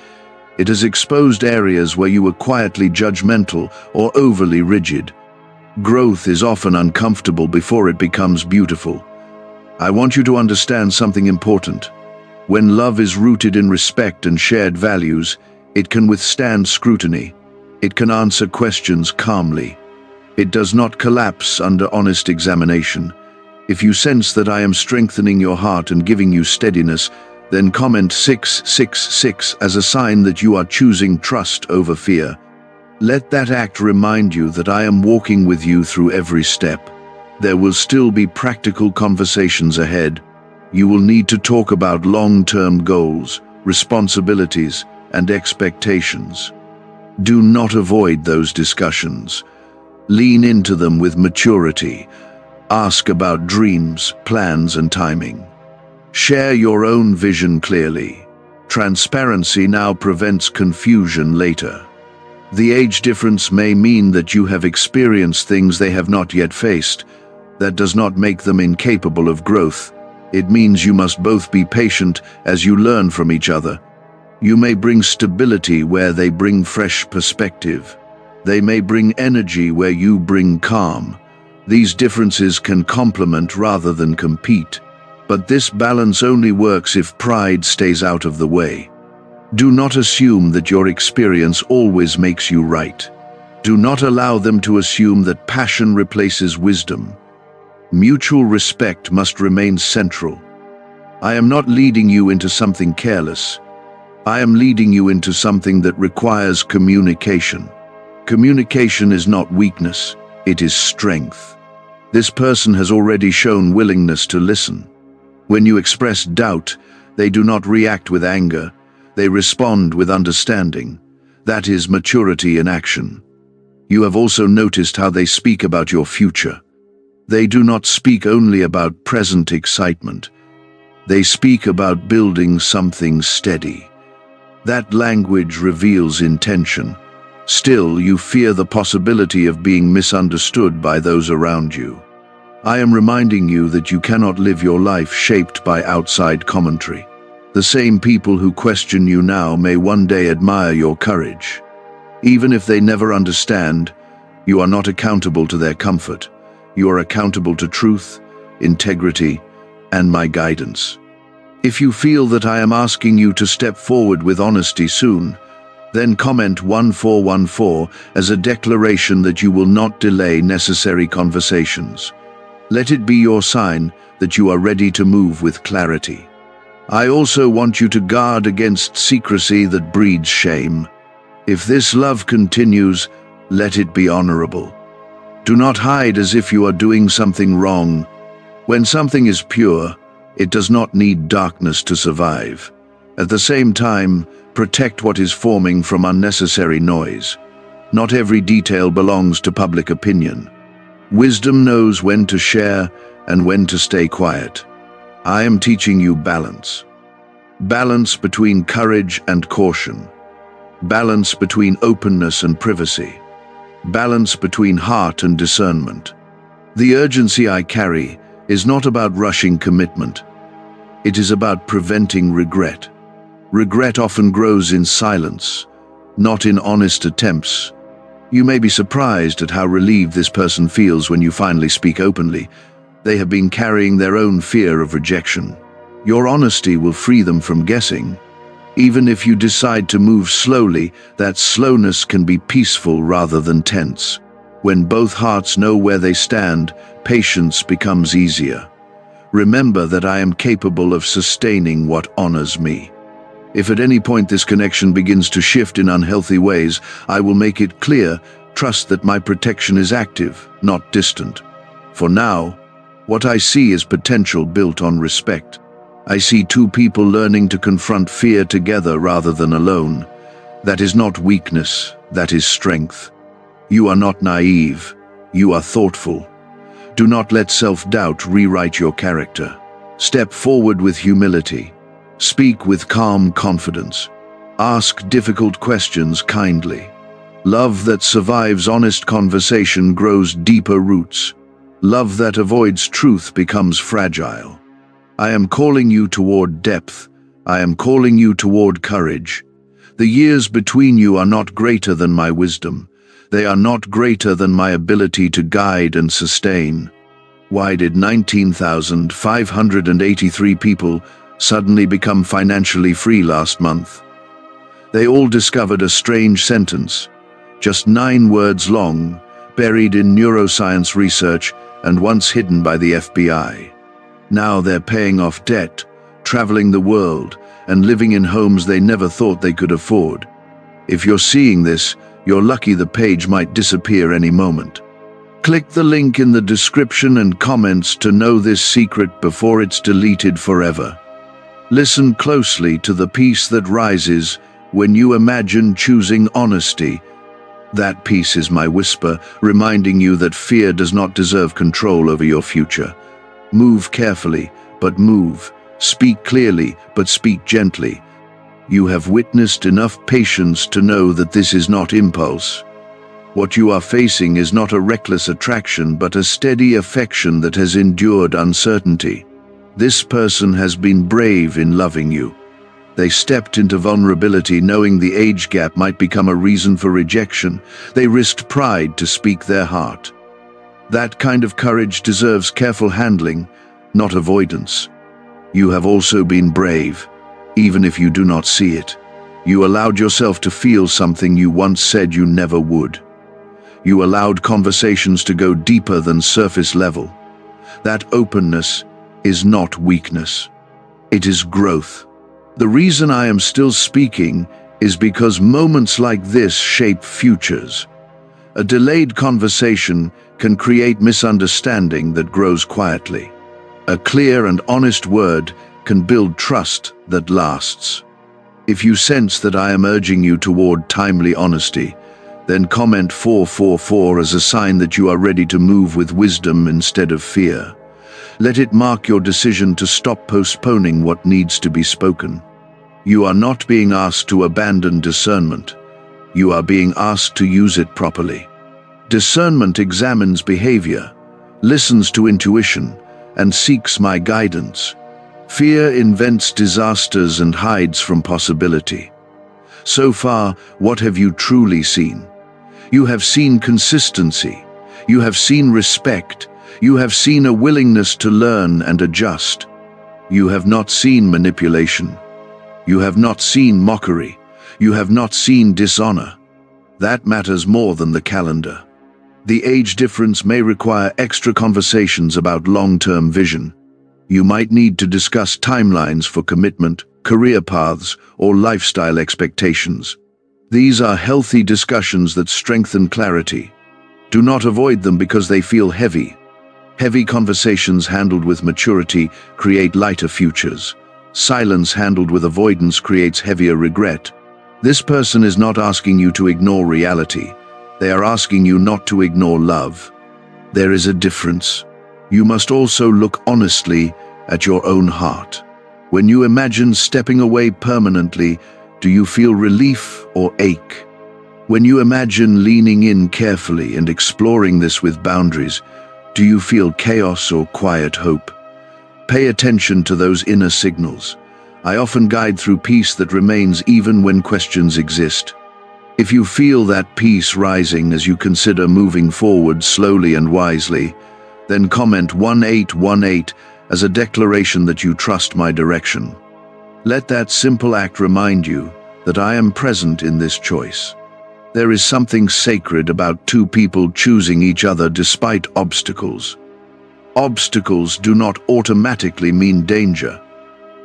It has exposed areas where you were quietly judgmental or overly rigid. Growth is often uncomfortable before it becomes beautiful. I want you to understand something important. When love is rooted in respect and shared values, it can withstand scrutiny. It can answer questions calmly. It does not collapse under honest examination. If you sense that I am strengthening your heart and giving you steadiness, then comment 666 as a sign that you are choosing trust over fear. Let that act remind you that I am walking with you through every step. There will still be practical conversations ahead. You will need to talk about long-term goals, responsibilities, and expectations. Do not avoid those discussions. Lean into them with maturity. Ask about dreams, plans, and timing. Share your own vision clearly. Transparency now prevents confusion later. The age difference may mean that you have experienced things they have not yet faced. That does not make them incapable of growth. It means you must both be patient as you learn from each other. You may bring stability where they bring fresh perspective. They may bring energy where you bring calm. These differences can complement rather than compete. But this balance only works if pride stays out of the way. Do not assume that your experience always makes you right. Do not allow them to assume that passion replaces wisdom. Mutual respect must remain central. I am not leading you into something careless. I am leading you into something that requires communication. Communication is not weakness, it is strength. This person has already shown willingness to listen. When you express doubt, they do not react with anger. They respond with understanding. That is maturity in action. You have also noticed how they speak about your future. They do not speak only about present excitement. They speak about building something steady. That language reveals intention. Still, you fear the possibility of being misunderstood by those around you. I am reminding you that you cannot live your life shaped by outside commentary. The same people who question you now may one day admire your courage. Even if they never understand, you are not accountable to their comfort. You are accountable to truth, integrity, and my guidance. If you feel that I am asking you to step forward with honesty soon, then comment 1414 as a declaration that you will not delay necessary conversations. Let it be your sign that you are ready to move with clarity. I also want you to guard against secrecy that breeds shame. If this love continues, let it be honorable. Do not hide as if you are doing something wrong. When something is pure, it does not need darkness to survive. At the same time, protect what is forming from unnecessary noise. Not every detail belongs to public opinion. Wisdom knows when to share and when to stay quiet. I am teaching you balance. Balance between courage and caution. Balance between openness and privacy. Balance between heart and discernment. The urgency I carry is not about rushing commitment. It is about preventing regret. Regret often grows in silence, not in honest attempts. You may be surprised at how relieved this person feels when you finally speak openly. They have been carrying their own fear of rejection. Your honesty will free them from guessing. Even if you decide to move slowly, that slowness can be peaceful rather than tense. When both hearts know where they stand, patience becomes easier. Remember that I am capable of sustaining what honors me. If at any point this connection begins to shift in unhealthy ways, I will make it clear, trust that my protection is active, not distant. For now, what I see is potential built on respect. I see two people learning to confront fear together rather than alone. That is not weakness, that is strength. You are not naive, you are thoughtful. Do not let self-doubt rewrite your character. Step forward with humility. Speak with calm confidence. Ask difficult questions kindly. Love that survives honest conversation grows deeper roots. Love that avoids truth becomes fragile. I am calling you toward depth. I am calling you toward courage. The years between you are not greater than my wisdom. They are not greater than my ability to guide and sustain. Why did 19,583 people suddenly become financially free last month? They all discovered a strange sentence, just 9 words long, buried in neuroscience research and once hidden by the FBI. Now they're paying off debt, traveling the world, and living in homes they never thought they could afford. If you're seeing this, you're lucky the page might disappear any moment. Click the link in the description and comments to know this secret before it's deleted forever. Listen closely to the peace that rises when you imagine choosing honesty. That peace is my whisper, reminding you that fear does not deserve control over your future. Move carefully, but move. Speak clearly, but speak gently. You have witnessed enough patience to know that this is not impulse. What you are facing is not a reckless attraction, but a steady affection that has endured uncertainty. This person has been brave in loving you. They stepped into vulnerability knowing the age gap might become a reason for rejection. They risked pride to speak their heart. That kind of courage deserves careful handling, not avoidance. You have also been brave, even if you do not see it. You allowed yourself to feel something you once said you never would. You allowed conversations to go deeper than surface level. That openness is not weakness. It is growth. The reason I am still speaking is because moments like this shape futures. A delayed conversation can create misunderstanding that grows quietly. A clear and honest word can build trust that lasts. If you sense that I am urging you toward timely honesty, then comment 444 as a sign that you are ready to move with wisdom instead of fear. Let it mark your decision to stop postponing what needs to be spoken. You are not being asked to abandon discernment. You are being asked to use it properly. Discernment examines behavior, listens to intuition, and seeks my guidance. Fear invents disasters and hides from possibility. So far, what have you truly seen? You have seen consistency. You have seen respect. You have seen a willingness to learn and adjust. You have not seen manipulation. You have not seen mockery. You have not seen dishonor. That matters more than the calendar. The age difference may require extra conversations about long-term vision. You might need to discuss timelines for commitment, career paths, or lifestyle expectations. These are healthy discussions that strengthen clarity. Do not avoid them because they feel heavy. Heavy conversations handled with maturity create lighter futures. Silence handled with avoidance creates heavier regret. This person is not asking you to ignore reality. They are asking you not to ignore love. There is a difference. You must also look honestly at your own heart. When you imagine stepping away permanently, do you feel relief or ache? When you imagine leaning in carefully and exploring this with boundaries, do you feel chaos or quiet hope? Pay attention to those inner signals. I often guide through peace that remains even when questions exist. If you feel that peace rising as you consider moving forward slowly and wisely, then comment 1818 as a declaration that you trust my direction. Let that simple act remind you that I am present in this choice. There is something sacred about two people choosing each other despite obstacles. Obstacles do not automatically mean danger.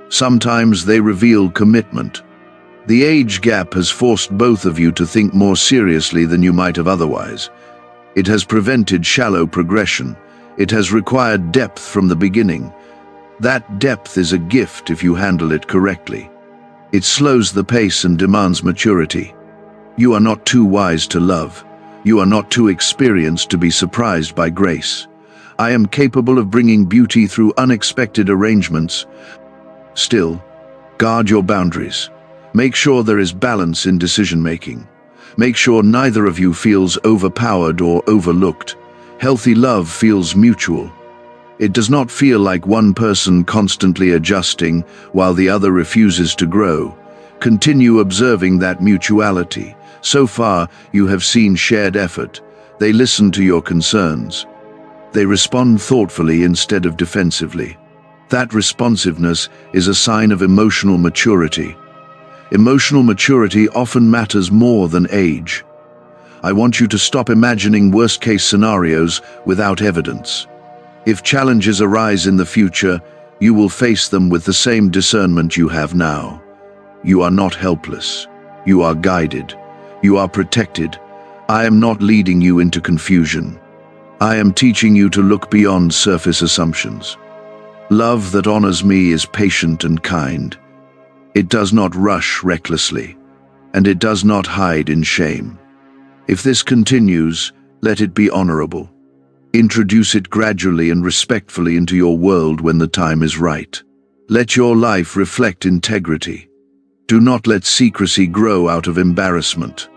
Sometimes they reveal commitment. The age gap has forced both of you to think more seriously than you might have otherwise. It has prevented shallow progression. It has required depth from the beginning. That depth is a gift if you handle it correctly. It slows the pace and demands maturity. You are not too wise to love. You are not too experienced to be surprised by grace. I am capable of bringing beauty through unexpected arrangements. Still, guard your boundaries. Make sure there is balance in decision-making. Make sure neither of you feels overpowered or overlooked. Healthy love feels mutual. It does not feel like one person constantly adjusting while the other refuses to grow. Continue observing that mutuality. So far, you have seen shared effort. They listen to your concerns. They respond thoughtfully instead of defensively. That responsiveness is a sign of emotional maturity. Emotional maturity often matters more than age. I want you to stop imagining worst-case scenarios without evidence. If challenges arise in the future, you will face them with the same discernment you have now. You are not helpless. You are guided. You are protected. I am not leading you into confusion. I am teaching you to look beyond surface assumptions. Love that honors me is patient and kind. It does not rush recklessly, and it does not hide in shame. If this continues, let it be honorable. Introduce it gradually and respectfully into your world when the time is right. Let your life reflect integrity. Do not let secrecy grow out of embarrassment.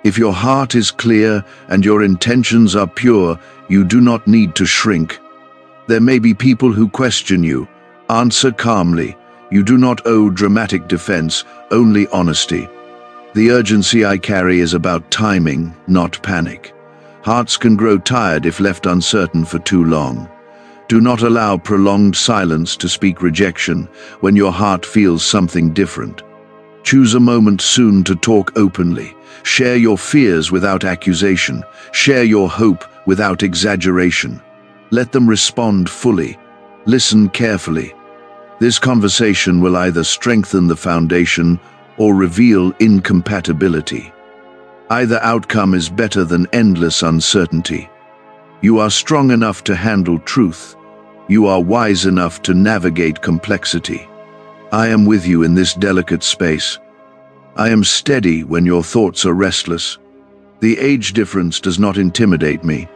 If your heart is clear and your intentions are pure, you do not need to shrink. There may be people who question you. Answer calmly. You do not owe dramatic defense, only honesty. The urgency I carry is about timing, not panic. Hearts can grow tired if left uncertain for too long. Do not allow prolonged silence to speak rejection when your heart feels something different. Choose a moment soon to talk openly. Share your fears without accusation. Share your hope without exaggeration. Let them respond fully. Listen carefully. This conversation will either strengthen the foundation or reveal incompatibility. Either outcome is better than endless uncertainty. You are strong enough to handle truth. You are wise enough to navigate complexity. I am with you in this delicate space. I am steady when your thoughts are restless. The age difference does not intimidate me.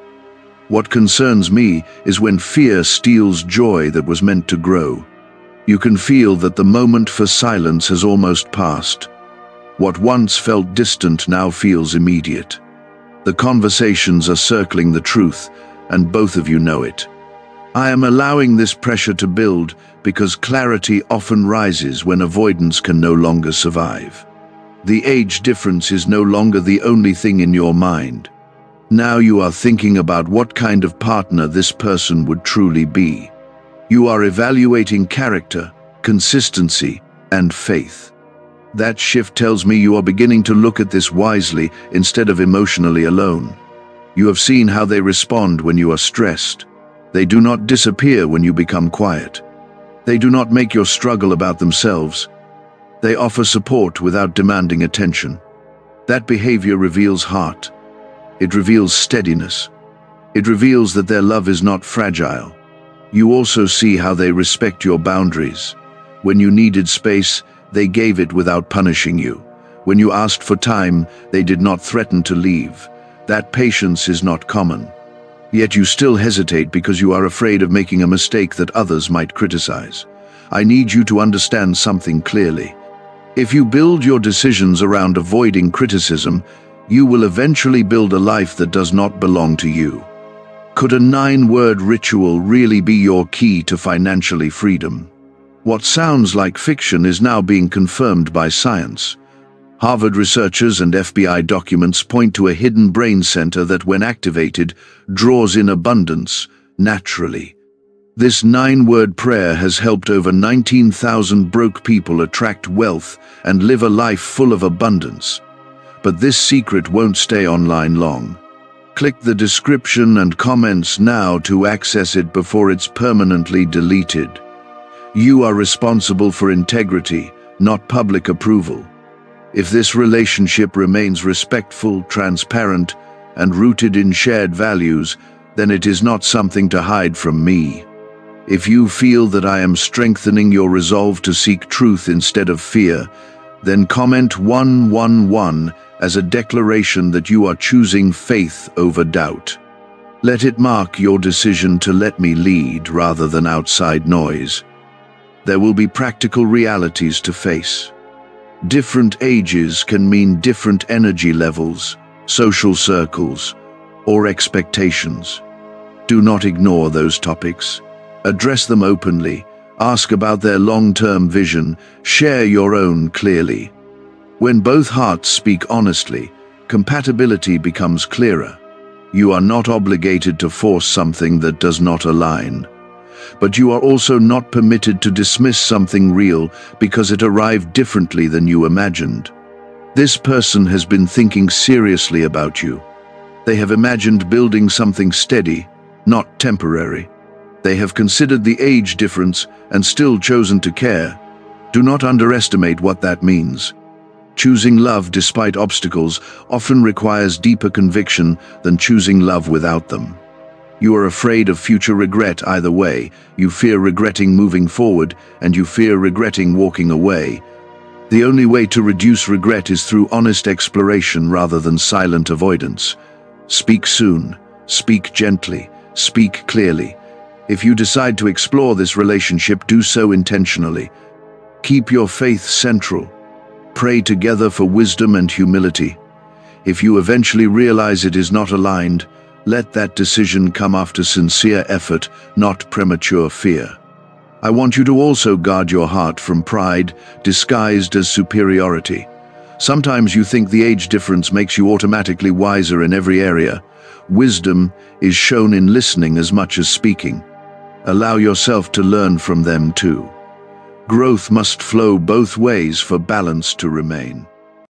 What concerns me is when fear steals joy that was meant to grow. You can feel that the moment for silence has almost passed. What once felt distant now feels immediate. The conversations are circling the truth, and both of you know it. I am allowing this pressure to build because clarity often rises when avoidance can no longer survive. The age difference is no longer the only thing in your mind. Now you are thinking about what kind of partner this person would truly be. You are evaluating character, consistency, and faith. That shift tells me you are beginning to look at this wisely instead of emotionally alone. You have seen how they respond when you are stressed. They do not disappear when you become quiet. They do not make your struggle about themselves. They offer support without demanding attention. That behavior reveals heart. It reveals steadiness. It reveals that their love is not fragile. You also see how they respect your boundaries. When you needed space, they gave it without punishing you. When you asked for time, they did not threaten to leave. That patience is not common. Yet you still hesitate because you are afraid of making a mistake that others might criticize. I need you to understand something clearly. If you build your decisions around avoiding criticism, you will eventually build a life that does not belong to you. Could a 9-word ritual really be your key to financially freedom? What sounds like fiction is now being confirmed by science. Harvard researchers and FBI documents point to a hidden brain center that, when activated, draws in abundance naturally. This 9-word prayer has helped over 19,000 broke people attract wealth and live a life full of abundance. But this secret won't stay online long. Click the description and comments now to access it before it's permanently deleted. You are responsible for integrity, not public approval. If this relationship remains respectful, transparent, and rooted in shared values, then it is not something to hide from me. If you feel that I am strengthening your resolve to seek truth instead of fear, then comment 111 as a declaration that you are choosing faith over doubt. Let it mark your decision to let me lead rather than outside noise. There will be practical realities to face. Different ages can mean different energy levels, social circles, or expectations. Do not ignore those topics. Address them openly, ask about their long-term vision, share your own clearly. When both hearts speak honestly, compatibility becomes clearer. You are not obligated to force something that does not align. But you are also not permitted to dismiss something real because it arrived differently than you imagined. This person has been thinking seriously about you. They have imagined building something steady, not temporary. They have considered the age difference and still chosen to care. Do not underestimate what that means. Choosing love despite obstacles often requires deeper conviction than choosing love without them. You are afraid of future regret either way. You fear regretting moving forward, and you fear regretting walking away. The only way to reduce regret is through honest exploration rather than silent avoidance. Speak soon, speak gently, speak clearly. If you decide to explore this relationship, do so intentionally. Keep your faith central. Pray together for wisdom and humility. If you eventually realize it is not aligned, let that decision come after sincere effort, not premature fear. I want you to also guard your heart from pride disguised as superiority. Sometimes you think the age difference makes you automatically wiser in every area. Wisdom is shown in listening as much as speaking. Allow yourself to learn from them too. Growth must flow both ways for balance to remain.